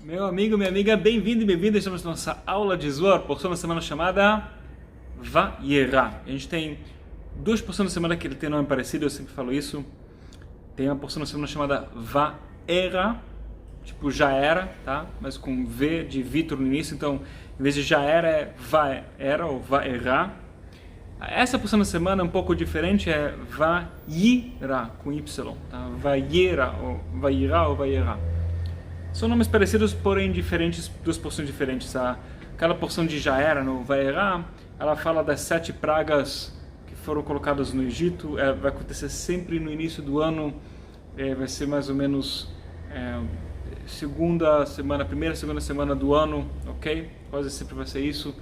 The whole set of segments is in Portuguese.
Meu amigo, minha amiga, bem-vindo e bem-vinda. Estamos na nossa aula de Zohar, porção da semana chamada Vayera. A gente tem duas porções da semana que ele tem nome parecido, eu sempre falo isso. Tem uma porção da semana chamada Vaera, tipo já era, tá? Mas com V de Vitor no início, então em vez de já era é Vaera ou Vaera. Essa porção da semana é um pouco diferente, é Vayera com Y, tá? Vayera ou Vayera. São nomes parecidos, porém diferentes, duas porções diferentes. Aquela porção de já era no Vayera, ela fala das 7 pragas que foram colocadas no Egito. Vai acontecer sempre no início do ano, vai ser mais ou menos primeira, segunda semana do ano, ok? Quase sempre vai ser isso,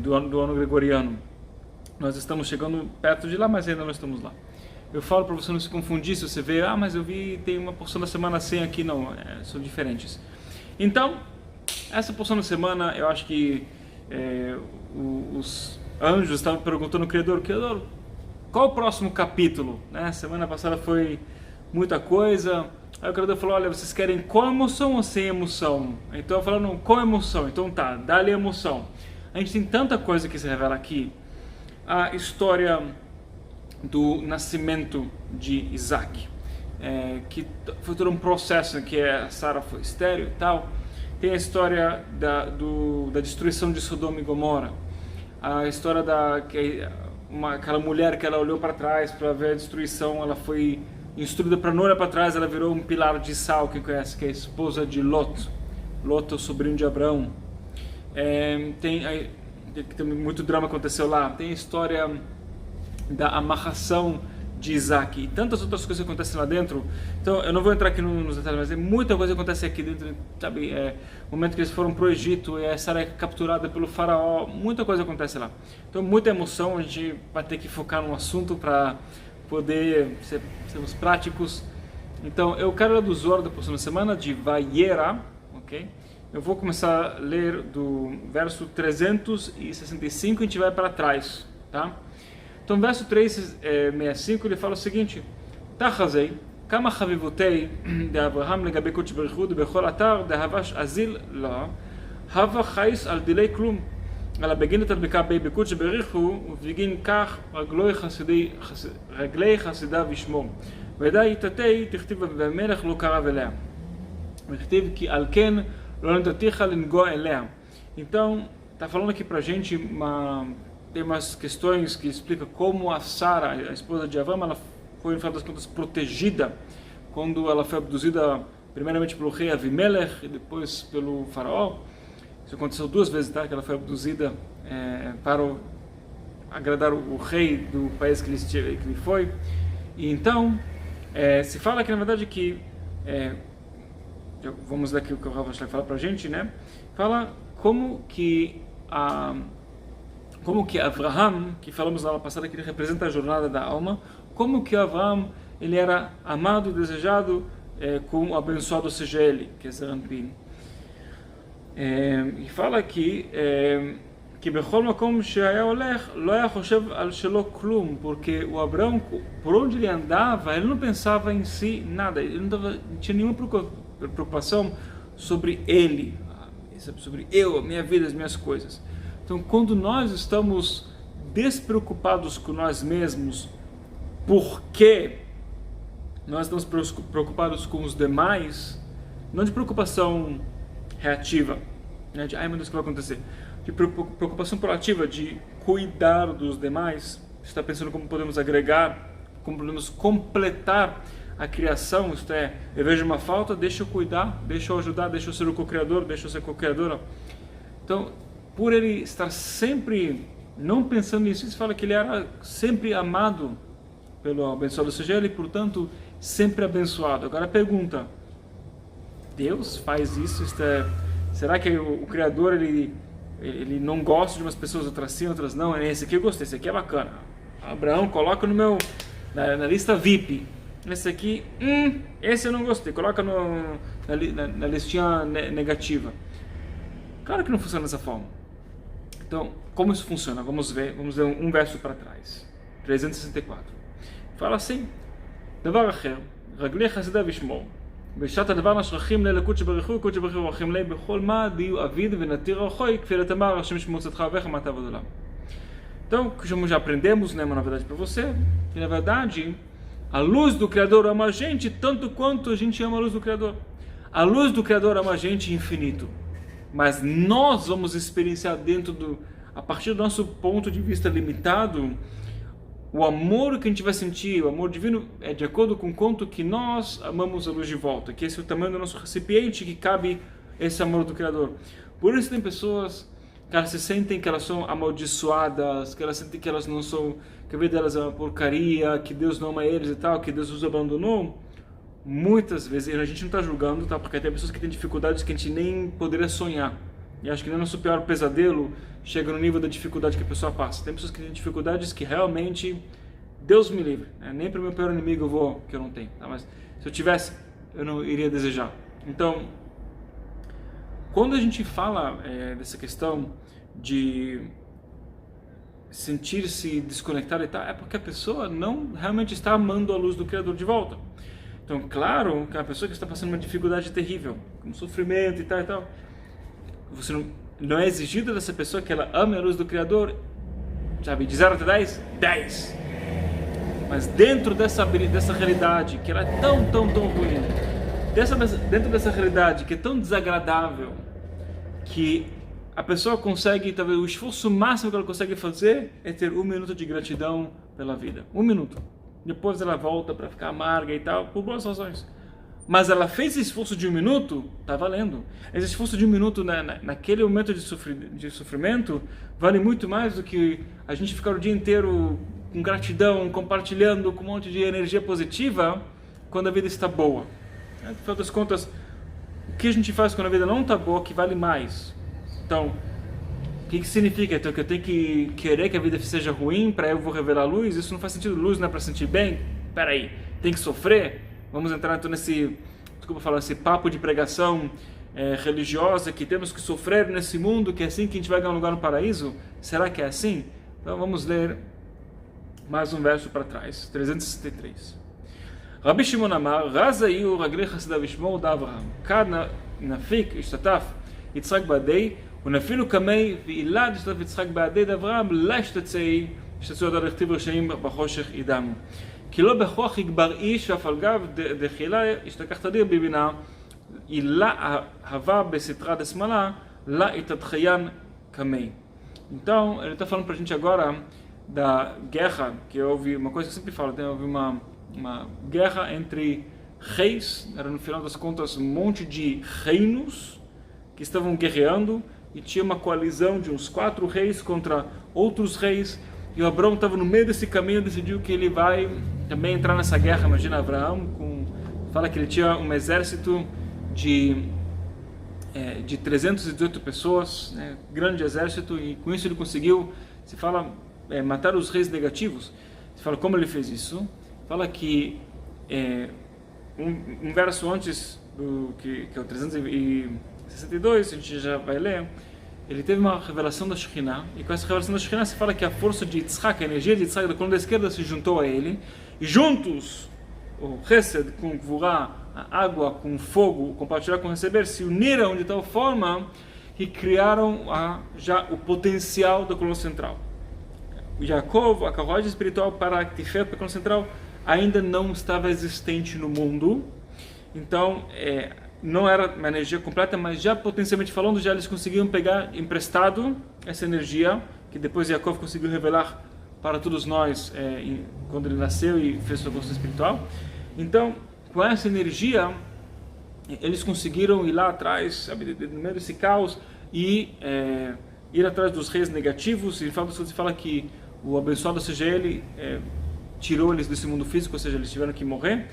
do ano gregoriano. Nós estamos chegando perto de lá, mas ainda não estamos lá. Eu falo para você não se confundir, se você vê, mas eu vi, tem uma porção da semana assim aqui, não, são diferentes. Então, essa porção da semana, eu acho que os anjos estavam perguntando ao Criador, qual o próximo capítulo? Né? Semana passada foi muita coisa, aí o Criador falou, olha, vocês querem com emoção ou sem emoção? Então eu falando com emoção, então tá, dá-lhe emoção. A gente tem tanta coisa que se revela aqui, a história do nascimento de Isaac, que foi todo um processo que a Sara foi estéril e tal. Tem a história da destruição de Sodoma e Gomorra, a história aquela mulher que ela olhou para trás para ver a destruição, ela foi instruída para não olhar para trás, ela virou um pilar de sal, quem conhece, que é a esposa de Lot, o sobrinho de Abraão. Tem muito drama aconteceu lá. Tem a história da amarração de Isaac e tantas outras coisas que acontecem lá dentro. Então eu não vou entrar aqui nos detalhes, mas muita coisa acontece aqui dentro, sabe? O momento que eles foram para o Egito e a Sara é capturada pelo faraó, muita coisa acontece lá. Então muita emoção, a gente vai ter que focar no assunto para poder sermos práticos. Então eu quero ler do Zohar da próxima semana, de Vayera, ok? Eu vou começar a ler do verso 365 e a gente vai para trás, tá? Então, verso 365, ele fala o seguinte: Tachazei, kama chavivutei de Abraham legabe Kodesh Baruch Hu de bechol atar de havash azil la hava chais al dilei klum ala begin tadbeka bei Kodesh Baruch Hu ובגין כך רגלי חסידיו ישמור וידע יתתיה תכתיב במלך לא קרב אליה וכתיב כי על כן לא נתתיך לנגוע אליה. Então, está falando aqui pra gente tem umas questões que explicam como a Sara, a esposa de Avraham, ela foi, no final das contas, protegida quando ela foi abduzida, primeiramente pelo rei Avimelech e depois pelo faraó. Isso aconteceu 2 vezes, tá? Que ela foi abduzida para agradar o rei do país que ele foi. E então, se fala que, na verdade, que... vamos ler aqui o que o Rav Ashlag fala para a gente, né? Fala como que Avraham, que falamos na aula passada que ele representa a jornada da alma, como que Avraham ele era amado e desejado, com o abençoado seja ele, que é Zerampin. E fala aqui que Bechol Makom Sheaya Olech Lo היה חושב על שלו כלום, porque o Abraão, por onde ele andava, ele não pensava em si nada, ele não tinha nenhuma preocupação sobre ele, sobre eu, a minha vida, as minhas coisas. Então, quando nós estamos despreocupados com nós mesmos, porque nós estamos preocupados com os demais, não de preocupação reativa, né, de ai meu Deus, o que vai acontecer? De preocupação proativa, de cuidar dos demais, está pensando como podemos agregar, como podemos completar a criação, isto é, eu vejo uma falta, deixa eu cuidar, deixa eu ajudar, deixa eu ser o co-criador, deixa eu ser co-criadora. Então, por ele estar sempre não pensando nisso, isso fala que ele era sempre amado pelo abençoado seja ele, e portanto sempre abençoado. Agora a pergunta: Deus faz isso? Será que o Criador ele não gosta de umas pessoas, outras sim, outras não? Esse aqui eu gostei, esse aqui é bacana. Abraão, coloca no na lista VIP. Esse aqui, esse eu não gostei, coloca na listinha negativa. Claro que não funciona dessa forma. Então, como isso funciona? Vamos ler um verso para trás. 364. Fala assim: Davar acher, רגלי חסידיו ישמור, בשעת הדבר נשרכים ללקודש בריחו, קודש בריחו רחם ליה בכל מה דיו אביד ונתיר רחוי, כפי לתמר, השם שמור צאתך אביך מata עולם. Então, como já aprendemos, né, uma novidade para você, que na verdade, a luz do Criador ama a gente tanto quanto a gente ama a luz do Criador. A luz do Criador ama a gente infinito, mas nós vamos experienciar a partir do nosso ponto de vista limitado, o amor que a gente vai sentir, o amor divino, é de acordo com quanto que nós amamos a luz de volta, que esse é o tamanho do nosso recipiente que cabe esse amor do Criador. Por isso tem pessoas que elas se sentem que elas são amaldiçoadas, que elas sentem que elas não são, que a vida delas é uma porcaria, que Deus não ama eles e tal, que Deus os abandonou. Muitas vezes, a gente não está julgando, tá? Porque tem pessoas que têm dificuldades que a gente nem poderia sonhar. E acho que nem o nosso pior pesadelo chega no nível da dificuldade que a pessoa passa. Tem pessoas que têm dificuldades que realmente, Deus me livre, né? Nem para o meu pior inimigo eu vou, que eu não tenho, tá? Mas se eu tivesse, eu não iria desejar. Então, quando a gente fala dessa questão de sentir-se desconectado e tal, é porque a pessoa não realmente está amando a luz do Criador de volta. Então, claro que a pessoa que está passando uma dificuldade terrível, um sofrimento e tal, você não é exigido dessa pessoa que ela ame a luz do Criador, sabe, de 0 até 10, 10. Mas dentro dessa realidade, que ela é tão ruim, dentro dessa realidade que é tão desagradável, que a pessoa consegue, talvez o esforço máximo que ela consegue fazer é ter 1 minuto de gratidão pela vida. 1 minuto. Depois ela volta para ficar amarga e tal, por boas razões. Mas ela fez esse esforço de 1 minuto, está valendo. Esse esforço de 1 minuto naquele momento de sofrimento vale muito mais do que a gente ficar o dia inteiro com gratidão, compartilhando com um monte de energia positiva quando a vida está boa. Afinal das contas, o que a gente faz quando a vida não está boa que vale mais? Então, o que significa? Então, que eu tenho que querer que a vida seja ruim para eu vou revelar a luz? Isso não faz sentido. Luz não é para sentir bem? Espera aí, tem que sofrer? Vamos entrar então nesse papo de pregação religiosa, que temos que sofrer nesse mundo, que é assim que a gente vai ganhar um lugar no paraíso? Será que é assim? Então vamos ler mais um verso para trás, 363. Rabbi Shimon Amar, Raza Iu Ragli Chasidav Yishmor da Avraham, Kad Nafik Ishtataf Yitzhak Ba'adei, ונפילו קמי ועילד השתתף יצחק בעדי דאברהם לה השתצאי השתצאו עד הכתיב רשעים בחושך ידמו. כי לא בכוח יגבר איש ואף על גב דחילה השתכח תדיר בבינה עילה הווה בסתרה דשמאלה לה התתחיין קמי. Então, ele está falando para a gente agora da guerra, que houve uma coisa que eu sempre falo, houve uma guerra entre reis, era no final das contas um monte de reinos que estavam guerreando, e tinha uma coalizão de uns 4 reis contra outros reis, e o Abraão estava no meio desse caminho, decidiu que ele vai também entrar nessa guerra. Imagina Abraão, fala que ele tinha um exército de 318 pessoas, né, grande exército, e com isso ele conseguiu, se fala, matar os reis negativos. Se fala como ele fez isso, fala que um verso antes do que é o 362, a gente já vai ler, ele teve uma revelação da Shekhinah, e com essa revelação da Shekhinah se fala que a força de Yitzhak, a energia de Yitzhak da coluna da esquerda se juntou a ele, e juntos, o Chesed com o Gvurah, a água com o fogo, o compartilhar com o receber, se uniram de tal forma que criaram já o potencial da coluna central. O Yaakov, a carruagem espiritual para a Tiferet, para a coluna central, ainda não estava existente no mundo, então não era uma energia completa, mas já potencialmente falando, já eles conseguiam pegar emprestado essa energia, que depois Yaakov conseguiu revelar para todos nós quando ele nasceu e fez sua evolução espiritual. Então, com essa energia, eles conseguiram ir lá atrás, sabe, no meio desse caos, e ir atrás dos reis negativos. E se fala que o abençoado seja ele, tirou eles desse mundo físico, ou seja, eles tiveram que morrer.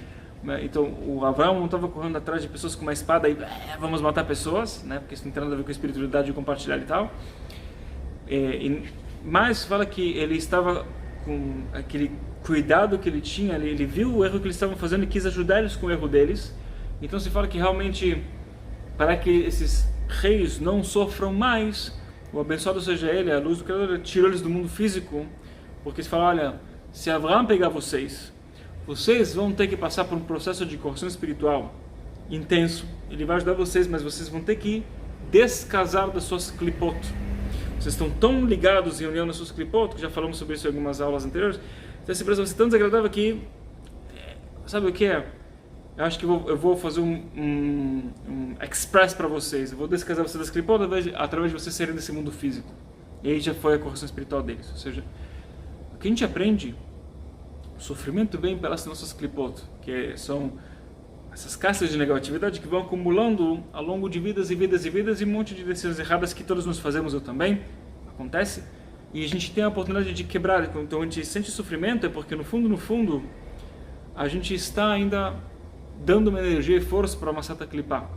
Então o Abraão não estava correndo atrás de pessoas com uma espada e vamos matar pessoas, né? Porque isso não tem nada a ver com a espiritualidade de compartilhar e tal. Mas fala que ele estava com aquele cuidado que ele tinha, ele viu o erro que eles estavam fazendo e quis ajudar eles com o erro deles. Então se fala que realmente, para que esses reis não sofram mais, o abençoado seja ele, a luz do Criador, tirou eles do mundo físico, porque se fala, olha, se Abraão pegar vocês vão ter que passar por um processo de correção espiritual intenso, ele vai ajudar vocês, mas vocês vão ter que descasar das suas clipot. Vocês estão tão ligados em união nas suas clipot, que já falamos sobre isso em algumas aulas anteriores, então essa expressão vai ser tão desagradável que, sabe o que é? Eu acho que eu vou fazer um express para vocês, eu vou descasar vocês das clipot através de vocês serem desse mundo físico. E aí já foi a correção espiritual deles. Ou seja, o que a gente aprende, o sofrimento vem pelas nossas clipot, que são essas castas de negatividade que vão acumulando ao longo de vidas e vidas e vidas, e um monte de decisões erradas que todos nós fazemos, eu também, acontece, e a gente tem a oportunidade de quebrar. Então a gente sente sofrimento é porque no fundo, a gente está ainda dando uma energia e força para uma certa clipá.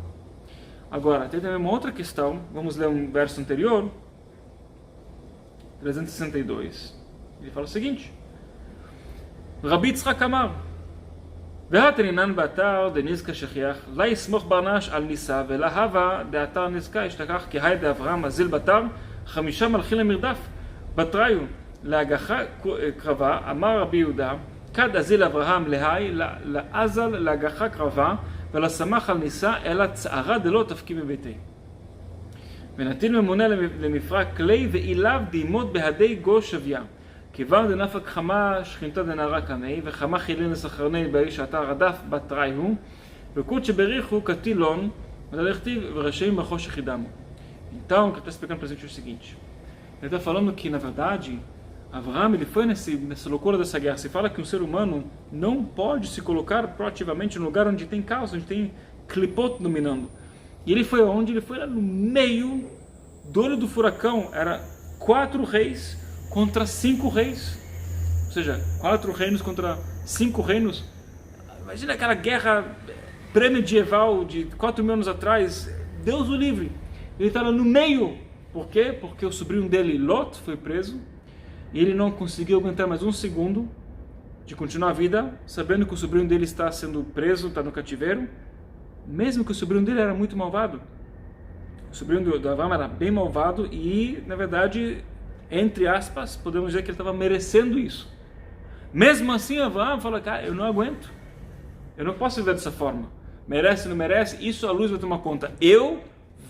Agora, tem também uma outra questão, vamos ler um verso anterior, 362, ele fala o seguinte: Rabi Yitzchak Amar והתרינן באתר דנזקה שכיח לא יסמוך ברנש על ניסה ולא הווה דאתר נזקה ישתכח כהי דאברהם הזיל בתר 5 מלכין למרדף בתריו להגחה קרבה אמר רבי יהודה כד הזיל אברהם להי לאזל להגחה קרבה ולא שמח על ניסה אלא צערה דלא תפקי מביתי ונטיל ממונה למפרק כלי ואיליו דימות בהדי גו שוויה כיוון דנפק חמה שכינתה דנערה קמי וחמה חילין לסחרני באיש האתר רדף בתראי הוא וקוד שבריחו כתילון ולכתיב ורשעים בחושך ידמו. Então, o que está explicando para a gente é o seguinte: ele está falando que, na verdade, Avraham ele foi nessa loucura dessa guerra. Se fala que um ser humano não pode se colocar proativamente no lugar onde tem caos, onde tem clipot dominando. E ele foi onde? Ele foi lá no meio do olho do furacão. Era 4 reis contra 5 reis, ou seja, 4 reinos contra 5 reinos. Imagina aquela guerra pré-medieval de 4.000 anos atrás. Deus o livre. Ele estava no meio. Por quê? Porque o sobrinho dele, Lot, foi preso e ele não conseguiu aguentar mais um segundo de continuar a vida, sabendo que o sobrinho dele está sendo preso, está no cativeiro, mesmo que o sobrinho dele era muito malvado. O sobrinho do Avraham era bem malvado e, na verdade, entre aspas, podemos dizer que ele estava merecendo isso. Mesmo assim, Avraham fala: cara, eu não aguento, eu não posso viver dessa forma. Merece, não merece, isso a luz vai tomar conta. Eu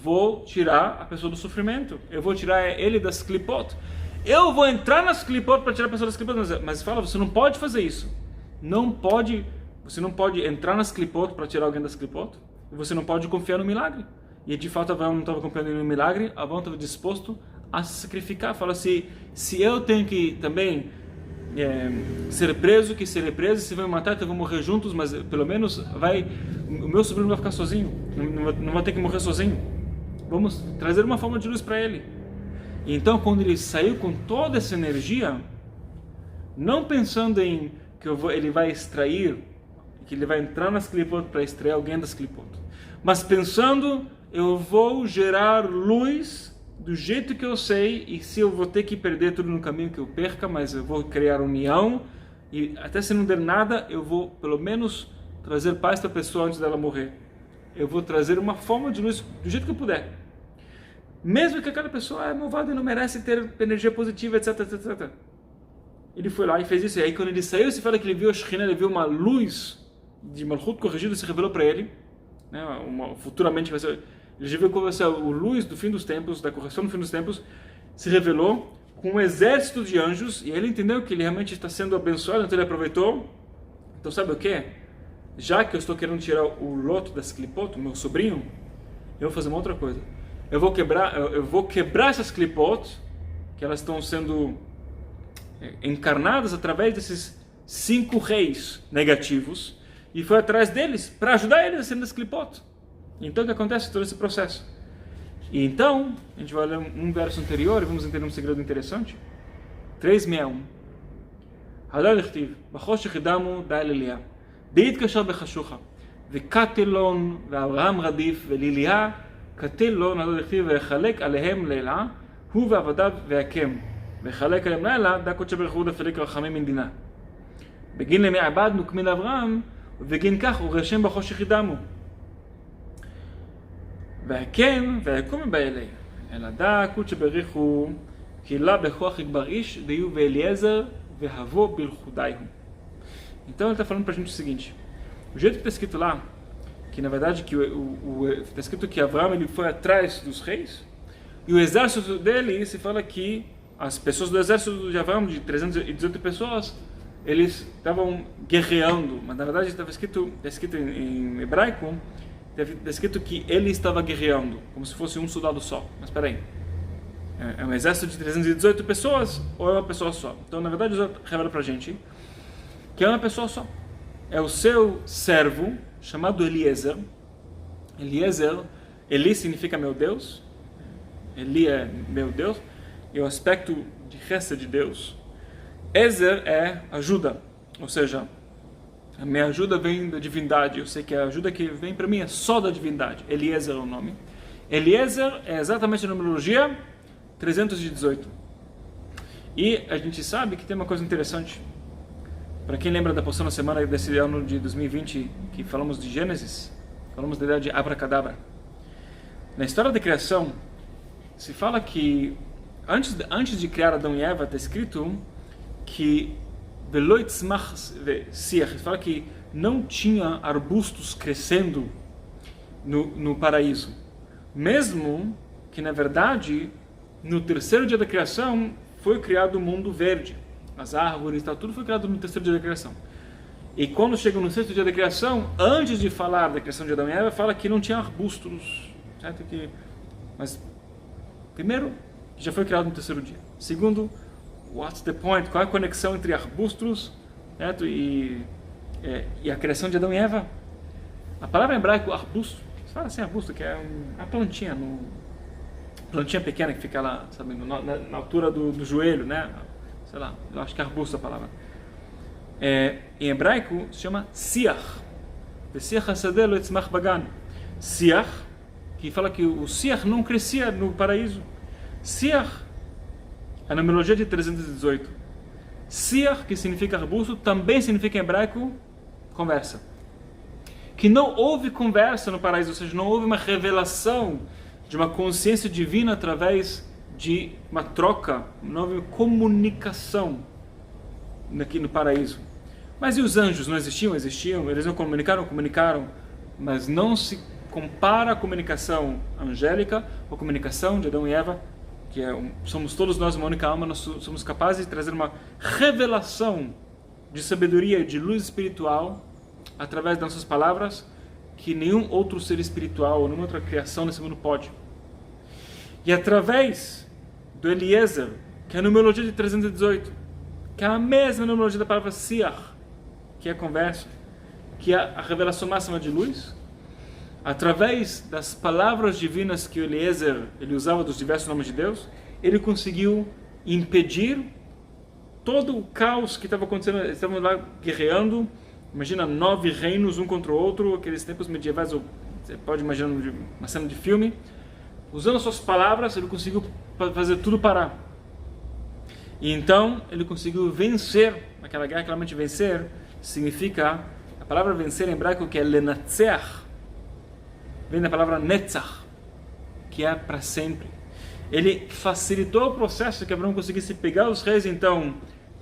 vou tirar a pessoa do sofrimento, eu vou tirar ele das clipot, eu vou entrar nas clipot para tirar a pessoa das clipot. Mas fala, você não pode fazer isso. Você não pode entrar nas clipot para tirar alguém das clipot, e você não pode confiar no milagre. E de fato Avraham não estava confiando no milagre, Avraham estava disposto a se sacrificar. Fala assim: se eu tenho que também ser preso, que serei preso, se vai me matar, então vou morrer juntos, mas pelo menos o meu sobrinho não vai ficar sozinho, não vai ter que morrer sozinho. Vamos trazer uma forma de luz para ele. E então, quando ele saiu com toda essa energia, não pensando em que ele vai extrair, que ele vai entrar nas clipot para extrair alguém das clipot, mas pensando: eu vou gerar luz do jeito que eu sei, e se eu vou ter que perder tudo no caminho, que eu perca, mas eu vou criar união, e até se não der nada, eu vou pelo menos trazer paz para a pessoa antes dela morrer. Eu vou trazer uma forma de luz do jeito que eu puder, mesmo que aquela pessoa é malvada e não merece ter energia positiva, etc, etc, etc. Ele foi lá e fez isso. E aí quando ele saiu, se fala que ele viu a Shekhinah, ele viu uma luz de Malchut corrigida, se revelou para ele, né? Futuramente vai ser, ele já viu como vai ser a luz do fim dos tempos, da correção do fim dos tempos, se revelou com um exército de anjos, e ele entendeu que ele realmente está sendo abençoado, então ele aproveitou. Então sabe o que? Já que eu estou querendo tirar o Lot das clipot, o meu sobrinho, eu vou fazer uma outra coisa. Eu vou quebrar essas clipot, que elas estão sendo encarnadas através desses 5 reis negativos, e foi atrás deles para ajudar eles a serem das clipot. Então o que acontece? Todo esse processo. E então, a gente vai ler um verso anterior e vamos entender um segredo interessante. 361. Hadar lichtiv, b'choshech yidamu da'el Eliah, בהתקשר בחשוכה, וקטלון ואברהם רדיף וליליה, קטלון hadar lichtiv ויחלק עליהם לילה, הוא ועבדיו והקם, ויחלק עליהם לילה, דקות שברכו דפליק רחמים מדינה. בגין למי עבדנו כמין אברהם, ובגין כך הוא רשם בחושך ידמו. והקם ויקום באלי, אלא דקות שבריחו, קהילה בכוח יגבר איש, ויהיו ואליעזר, והבוא בלכודייהו. Então ele está falando para a gente o seguinte: o jeito que está escrito lá, que na verdade que está escrito que Abraão ele foi atrás dos reis, e o exército dele, se fala que as pessoas do exército de Abraão, de 318 pessoas, eles estavam guerreando, mas na verdade está escrito em hebraico, está escrito que ele estava guerreando, como se fosse um soldado só. Mas espera aí, é um exército de 318 pessoas ou é uma pessoa só? Então na verdade Deus revela para a gente que é uma pessoa só. É o seu servo, chamado Eliezer. Eli significa meu Deus, Eli é meu Deus, e o aspecto de resta de Deus. Ezer é ajuda, ou seja, a minha ajuda vem da divindade. Eu sei que a ajuda que vem para mim é só da divindade. Eliezer é o nome. Eliezer é exatamente a numerologia 318. E a gente sabe que tem uma coisa interessante. Para quem lembra da porção da semana desse ano de 2020, que falamos de Gênesis, falamos da ideia de abracadabra. Na história da criação, se fala que antes de criar Adão e Eva, está escrito que fala que não tinha arbustos crescendo no paraíso. Mesmo que, na verdade, no terceiro dia da criação, foi criado o mundo verde. As árvores, tudo foi criado no terceiro dia da criação. E quando chega no sexto dia da criação, antes de falar da criação de Adão e Eva, fala que não tinha arbustos. Certo? Mas, primeiro, já foi criado no terceiro dia. Segundo, what's the point? Qual é a conexão entre arbustos, certo? E a criação de Adão e Eva? A palavra em hebraico, arbusto, você fala assim, arbusto, que é uma plantinha, plantinha pequena que fica lá, sabe, na altura do joelho, né? Sei lá, eu acho que é arbusto a palavra. Em hebraico se chama siach. Siach, que fala que o siach não crescia no paraíso. Siach, a numerologia de 318. Siach, que significa arbusto, também significa em hebraico conversa. Que não houve conversa no paraíso, ou seja, não houve uma revelação de uma consciência divina através de uma troca, não houve comunicação aqui no paraíso. Mas e os anjos? Não existiam? Existiam. Eles não comunicaram? Comunicaram. Mas não se compara a comunicação angélica com a comunicação de Adão e Eva, que somos todos nós uma única alma, nós somos capazes de trazer uma revelação de sabedoria, de luz espiritual, através das nossas palavras, que nenhum outro ser espiritual ou nenhuma outra criação nesse mundo pode. E através do Eliezer, que é a numerologia de 318, que é a mesma numerologia da palavra siach, que é a conversa, que é a revelação máxima de luz, através das palavras divinas que o Eliezer ele usava dos diversos nomes de Deus, ele conseguiu impedir todo o caos que estava acontecendo. Eles estavam lá guerreando, imagina 9 reinos um contra o outro, aqueles tempos medievais, você pode imaginar uma cena de filme. Usando as suas palavras, ele conseguiu fazer tudo parar. E então, ele conseguiu vencer aquela guerra. Claramente, vencer significa, a palavra vencer em hebraico, que é lenatzeach, vem da palavra netzach, que é para sempre. Ele facilitou o processo que Abraão conseguisse pegar os reis, então,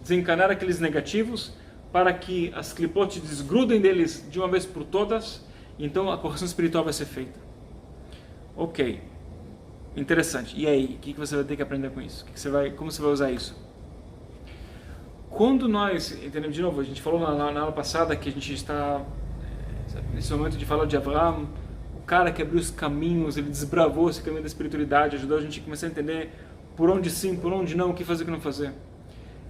desencanar aqueles negativos, para que as clipotes desgrudem deles de uma vez por todas, e então a correção espiritual vai ser feita. Ok. Interessante. E aí, o que você vai ter que aprender com isso? Como você vai usar isso? Quando nós, entendemos de novo, a gente falou na aula passada que a gente está nesse momento de falar de Abraão, o cara que abriu os caminhos, ele desbravou esse caminho da espiritualidade, ajudou a gente a começar a entender por onde sim, por onde não, o que fazer, o que não fazer.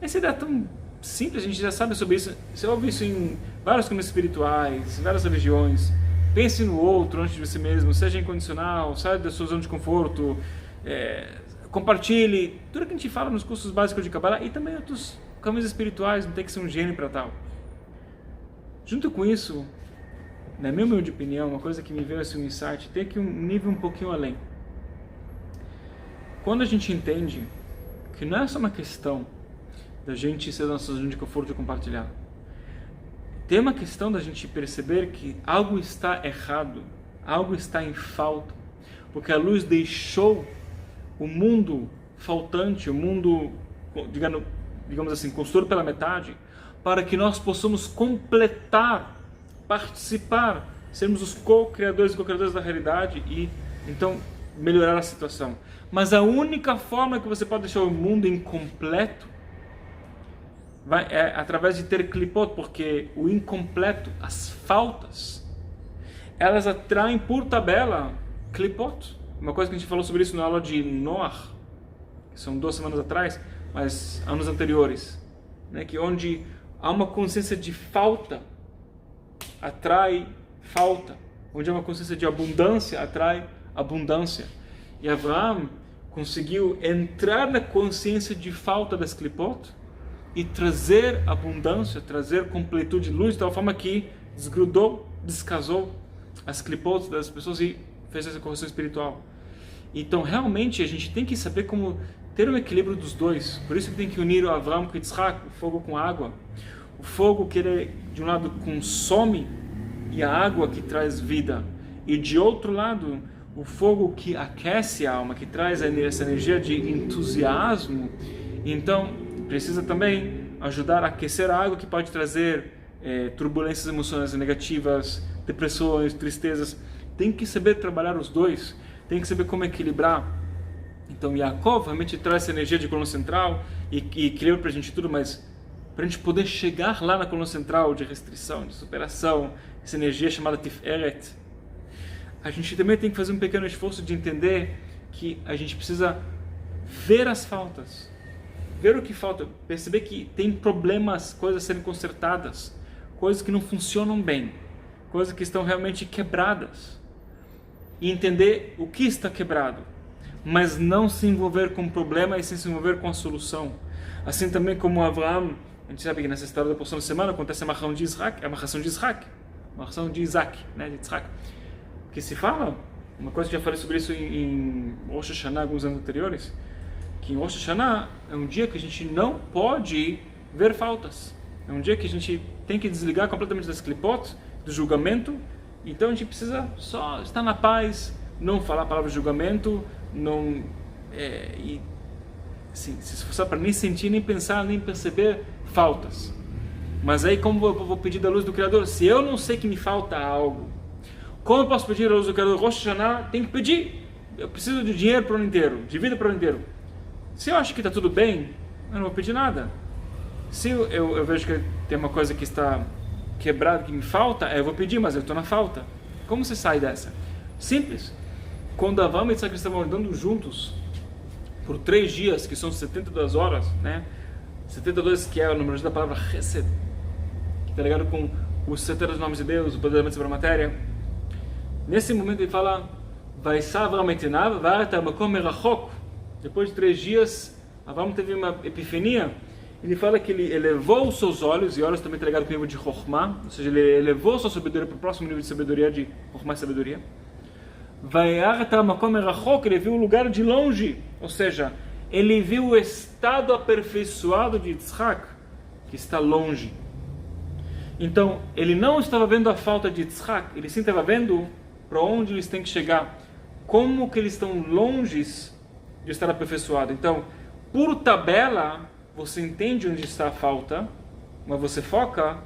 Essa ideia é tão simples, a gente já sabe sobre isso. Você ouve isso em vários caminhos espirituais, em várias religiões. Pense no outro antes de si mesmo, seja incondicional, saia da sua zona de conforto, compartilhe tudo que a gente fala nos cursos básicos de Kabbalah e também outros caminhos espirituais, não tem que ser um gênio para tal. Junto com isso, na minha humilde opinião, uma coisa que me veio assim um insight, tem que um nível um pouquinho além. Quando a gente entende que não é só uma questão da gente ser da nossa zona de conforto e compartilhar, tem uma questão da gente perceber que algo está errado, algo está em falta, porque a luz deixou o mundo faltante, o mundo, digamos assim, construído pela metade, para que nós possamos completar, participar sermos os co-criadores e co-criadores da realidade e então melhorar a situação. Mas a única forma que você pode deixar o mundo incompleto é através de ter clipot, porque o incompleto, as faltas, elas atraem por tabela clipot. Uma coisa que a gente falou sobre isso na aula de Noah, que são 2 semanas atrás, mas anos anteriores, né? Que onde há uma consciência de falta, atrai falta. Onde há uma consciência de abundância, atrai abundância. E Avraham conseguiu entrar na consciência de falta das clipot e trazer abundância, trazer completude de luz, de tal forma que desgrudou, descasou as clipot das pessoas e fez essa correção espiritual. Então realmente a gente tem que saber como ter um equilíbrio dos dois. Por isso que tem que unir o Avraham com Yitzhak, o fogo com a água. O fogo que ele, de um lado consome e a água que traz vida. E de outro lado, o fogo que aquece a alma, que traz essa energia de entusiasmo. Então precisa também ajudar a aquecer a água, que pode trazer turbulências emocionais negativas, depressões, tristezas. Tem que saber trabalhar os dois, tem que saber como equilibrar. Então Yaakov realmente traz essa energia de coluna central e equilibra para a gente tudo, mas para a gente poder chegar lá na coluna central de restrição, de superação, essa energia chamada Tiferet, a gente também tem que fazer um pequeno esforço de entender que a gente precisa ver as faltas, ver o que falta, perceber que tem problemas, coisas a serem consertadas, coisas que não funcionam bem, coisas que estão realmente quebradas, e entender o que está quebrado, mas não se envolver com o problema e sim se envolver com a solução. Assim também como Avraham, a gente sabe que nessa história da porção da semana acontece a amarração de Isaac, né, de Yitzhak, que se fala, uma coisa que eu já falei sobre isso em Rosh Hashanah alguns anos anteriores, que em Rosh Hashanah é um dia que a gente não pode ver faltas, é um dia que a gente tem que desligar completamente das clipot, do julgamento. Então a gente precisa só estar na paz, não falar a palavra de julgamento, não assim, se esforçar para nem sentir, nem pensar, nem perceber faltas. Mas aí como eu vou pedir da luz do Criador? Se eu não sei que me falta algo, como eu posso pedir a luz do Criador? Rosh Hashanah, tem que pedir. Eu preciso de dinheiro para o ano inteiro, de vida para o ano inteiro. Se eu acho que está tudo bem, eu não vou pedir nada. Se eu vejo que tem uma coisa que está quebrada, que me falta, eu vou pedir, mas eu estou na falta. Como você sai dessa? Simples. Quando Avraham e Yitzhak estavam andando juntos por 3 dias, que são 72 horas, né? 72 que é o número da palavra Chesed, que está ligado com os 70 nomes de Deus, o poder sobre a matéria. Nesse momento ele fala, depois de 3 dias, Avraham teve uma epifania. Ele fala que ele elevou os seus olhos, e olhos também está ligado com o nível de Chokhmah, ou seja, ele elevou sua sabedoria para o próximo nível de sabedoria, de Chokhmah e sabedoria. Ele viu o lugar de longe, ou seja, ele viu o estado aperfeiçoado de Yitzhak, que está longe. Então, ele não estava vendo a falta de Yitzhak, ele sim estava vendo para onde eles têm que chegar, como que eles estão longes de estar aperfeiçoado. Então, por tabela, você entende onde está a falta, mas você foca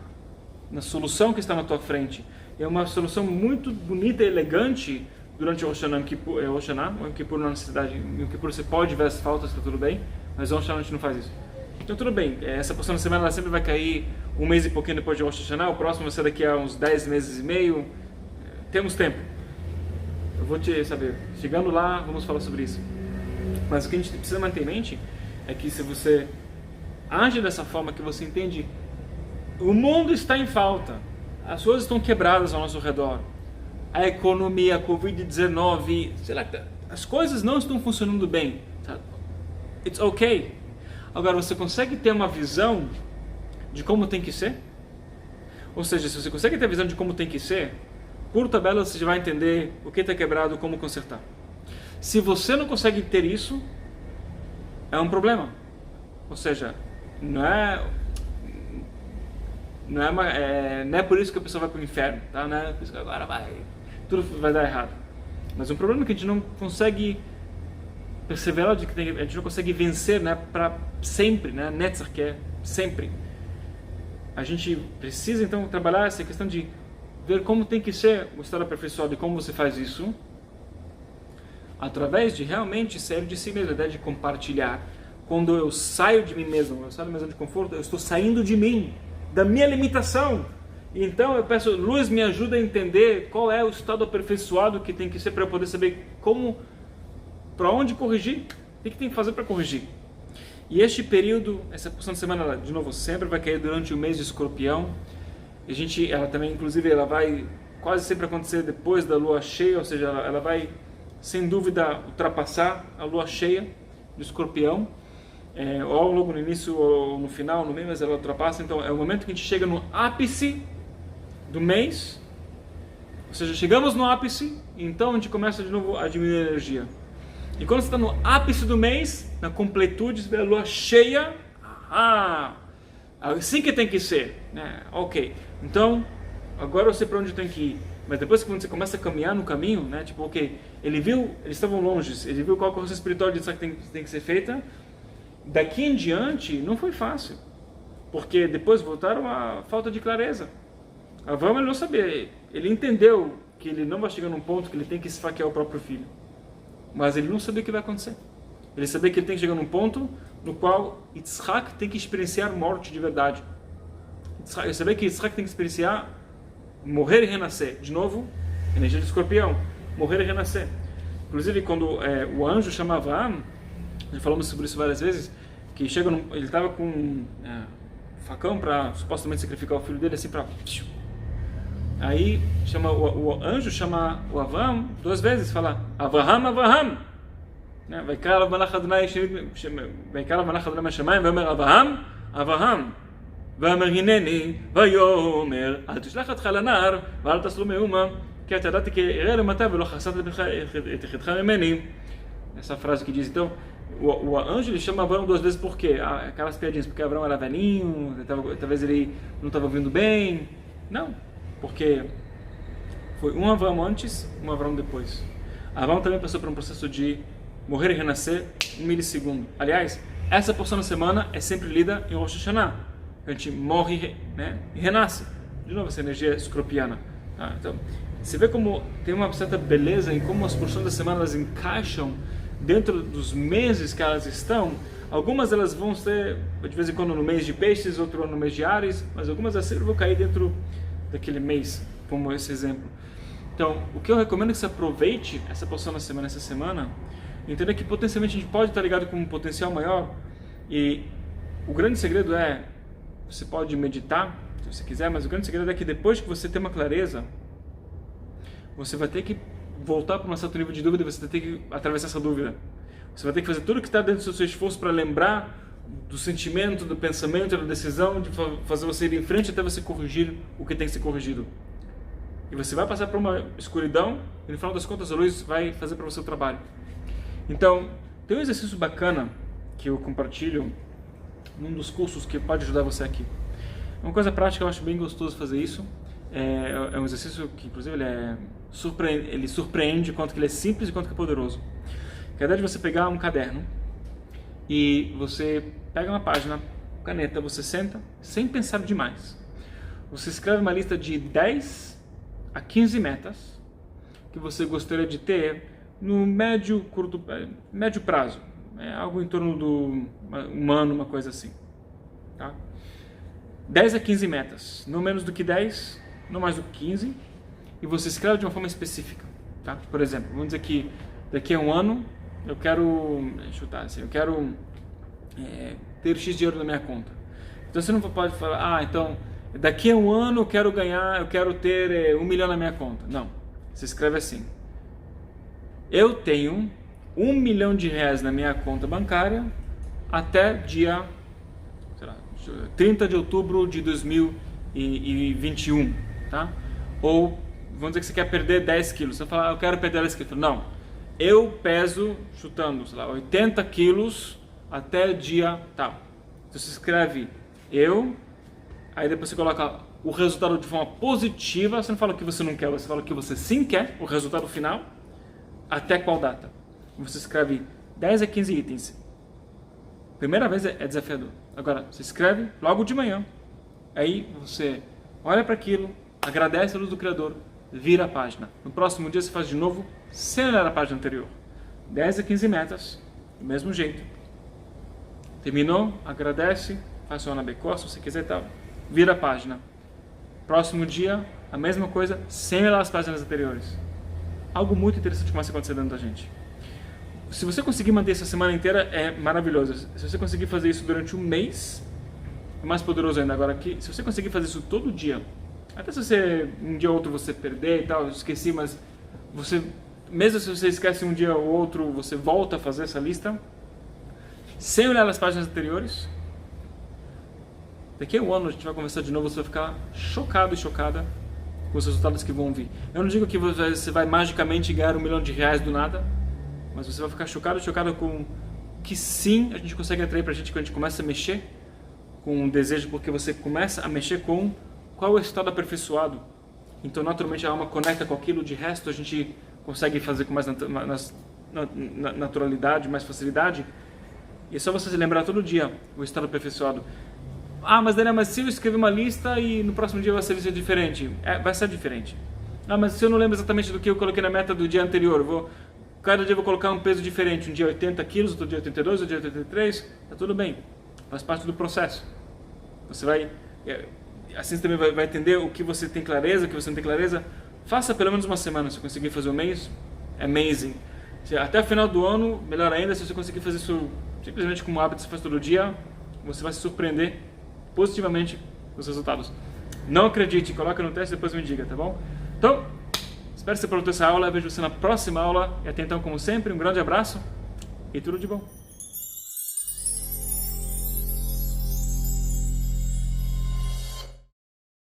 na solução que está na tua frente. É uma solução muito bonita e elegante durante o Rosh Hashanah, o Yom Kippur na cidade. O Yom Kippur você pode ver as faltas, está tudo bem, mas o Rosh Hashanah a gente não faz isso. Então tudo bem, essa porção da semana ela sempre vai cair 1 mês e pouquinho depois de Rosh Hashanah, o próximo vai ser daqui a uns 10 meses e meio, temos tempo. Eu vou te saber, chegando lá vamos falar sobre isso. Mas o que a gente precisa manter em mente é que se você age dessa forma, que você entende, o mundo está em falta, as coisas estão quebradas ao nosso redor, a economia, a Covid-19, sei lá, as coisas não estão funcionando bem, tá? It's okay. Agora, você consegue ter uma visão de como tem que ser? Ou seja, se você consegue ter a visão de como tem que ser, por tabela você já vai entender o que está quebrado, como consertar. Se você não consegue ter isso, é um problema. Ou seja, não é por isso que a pessoa vai para o inferno, tá? Não é por isso que agora tudo vai dar errado. Mas um problema é que a gente não consegue perseverar, a gente não consegue vencer, né, para sempre, né? Netzach, que é sempre. A gente precisa então trabalhar essa questão de ver como tem que ser o estado aperfeiçoado e como você faz isso, através de realmente sair de si mesmo, a ideia de compartilhar. Quando eu saio de mim mesmo, eu saio da minha zona de conforto, eu estou saindo de mim, da minha limitação. Então eu peço, luz, me ajuda a entender qual é o estado aperfeiçoado que tem que ser para eu poder saber como, para onde corrigir, o que tem que fazer para corrigir. E este período, essa porção de semana, de novo, sempre vai cair durante o mês de Escorpião. Ela também, inclusive, ela vai quase sempre acontecer depois da lua cheia, ou seja, ela vai, sem dúvida, ultrapassar a lua cheia de Escorpião, ou logo no início ou no final, no meio, mas ela ultrapassa. Então, é o momento que a gente chega no ápice do mês, ou seja, chegamos no ápice, então a gente começa de novo a diminuir a energia. E quando você está no ápice do mês, na completude, você vê a lua cheia, assim que tem que ser, né? Ok, então agora eu sei para onde tem que ir. Mas depois que você começa a caminhar no caminho, né? Tipo, ok, eles estavam longe, ele viu qual a correção espiritual de Yitzhak tem que ser feita. Daqui em diante não foi fácil, porque depois voltaram a falta de clareza. Avraham, ele não sabia, ele entendeu que ele não vai chegar num ponto que ele tem que esfaquear o próprio filho, mas ele não sabia o que vai acontecer. Ele sabia que ele tem que chegar num ponto no qual Yitzhak tem que experienciar morte de verdade. Ele sabia que Yitzhak tem que experienciar morrer e renascer. De novo, energia de Escorpião, morrer e renascer. Inclusive, quando o anjo chama Avraham, já falamos sobre isso várias vezes, que ele estava com um facão para supostamente sacrificar o filho dele, assim para... Aí o anjo chama o Avraham 2 vezes, fala Avraham, Avraham. ויקרא מלאך אדוני מהשמיים ואומר אברהם, אברהם, ואומר הנני, ויאמר אל תשלח אותך לנער ואל תעשו מאומה, כי אתה ידעתי כי אראה למטה ולא חסרת את יחידך ממני. Essa frase que diz, então, o anjo ele chama Abraão 2 vezes por quê? Aquelas piadinhas, porque Abraão era velhinho, talvez ele não estava ouvindo bem. Não, porque foi um Abraão antes, um Abraão depois. Abraão também passou por um processo de morrer e renascer 1 milissegundo. Aliás, essa porção da semana é sempre lida em Rosh Hashanah. A gente morre, né, e renasce. De novo, essa energia escorpiana. Tá? Então, você vê como tem uma certa beleza em como as porções da semana elas encaixam dentro dos meses que elas estão. Algumas elas vão ser, de vez em quando, no mês de peixes, outro no mês de Ares, mas algumas elas sempre vão cair dentro daquele mês, como esse exemplo. Então, o que eu recomendo é que você aproveite essa porção da semana, essa semana, entenda que potencialmente a gente pode estar ligado com um potencial maior, e o grande segredo é, você pode meditar, se você quiser, mas o grande segredo é que depois que você tem uma clareza, você vai ter que voltar para um certo nível de dúvida, você vai ter que atravessar essa dúvida. Você vai ter que fazer tudo o que está dentro do seu esforço para lembrar do sentimento, do pensamento, da decisão, de fazer você ir em frente até você corrigir o que tem que ser corrigido. E você vai passar por uma escuridão e no final das contas a luz vai fazer para você o trabalho. Então, tem um exercício bacana que eu compartilho num dos cursos que pode ajudar você aqui. É uma coisa prática, eu acho bem gostoso fazer isso. É um exercício que, inclusive, ele surpreende quanto que ele é simples e quanto que é poderoso. A ideia de você pegar um caderno e você pega uma página, caneta, você senta, sem pensar demais. Você escreve uma lista de 10 a 15 metas que você gostaria de ter no médio prazo, algo em torno do um ano, uma coisa assim, tá? 10 a 15 metas, não menos do que 10, não mais do que 15, e você escreve de uma forma específica, tá? Por exemplo, vamos dizer que daqui a um ano eu quero ter X dinheiro na minha conta. Então você não pode falar, então daqui a um ano eu quero ter 1 milhão na minha conta. Não, você escreve assim: eu tenho 1 milhão de reais na minha conta bancária até dia 30 de outubro de 2021, tá? Ou vamos dizer que você quer perder 10 quilos. Você fala, eu quero perder 10 quilos. Não, eu peso, chutando, 80 quilos até dia tal. Então você escreve aí depois você coloca o resultado de forma positiva. Você não fala o que você não quer, você fala o que você sim quer, o resultado final, até qual data. Você escreve 10 a 15 itens. Primeira vez é desafiador. Agora, você escreve logo de manhã. Aí você olha para aquilo, agradece a luz do Criador, vira a página. No próximo dia você faz de novo, sem olhar a página anterior. 10 a 15 metas, do mesmo jeito. Terminou, agradece, faz seu anabecó, se você quiser e tal, vira a página. Próximo dia, a mesma coisa, sem olhar as páginas anteriores. Algo muito interessante começa a acontecer dentro da gente. Se você conseguir manter essa semana inteira, é maravilhoso. Se você conseguir fazer isso durante um mês, é mais poderoso ainda. Agora, se você conseguir fazer isso todo dia, até se você, um dia ou outro você perder e tal, eu esqueci, mas você, mesmo se você esquece um dia ou outro, você volta a fazer essa lista, sem olhar as páginas anteriores, daqui a um ano a gente vai conversar de novo, você vai ficar chocado e chocada com os resultados que vão vir. Eu não digo que você vai magicamente ganhar R$1 milhão do nada, mas você vai ficar chocado e chocada com que sim, a gente consegue atrair pra gente quando a gente começa a mexer com um desejo, porque você começa a mexer com qual é o estado aperfeiçoado. Então naturalmente a alma conecta com aquilo, de resto a gente consegue fazer com mais naturalidade, mais facilidade. E é só você se lembrar todo dia o estado aperfeiçoado. Ah, mas Daniel, mas se eu escrever uma lista e no próximo dia vai ser diferente? Vai ser diferente. Ah, mas se eu não lembro exatamente do que eu coloquei na meta do dia anterior, cada dia eu vou colocar um peso diferente. Um dia 80 quilos, outro dia 82, outro dia 83, tá tudo bem. Faz parte do processo. Você vai, assim você também vai entender o que você tem clareza, o que você não tem clareza. Faça pelo menos uma semana. Se conseguir fazer um mês, é amazing. Até o final do ano, melhor ainda, se você conseguir fazer isso simplesmente como um hábito, você faz todo dia, você vai se surpreender positivamente com os resultados. Não acredite, coloca no teste e depois me diga, tá bom? Então, espero que você aproveitou essa aula, eu vejo você na próxima aula, e até então, como sempre, um grande abraço e tudo de bom.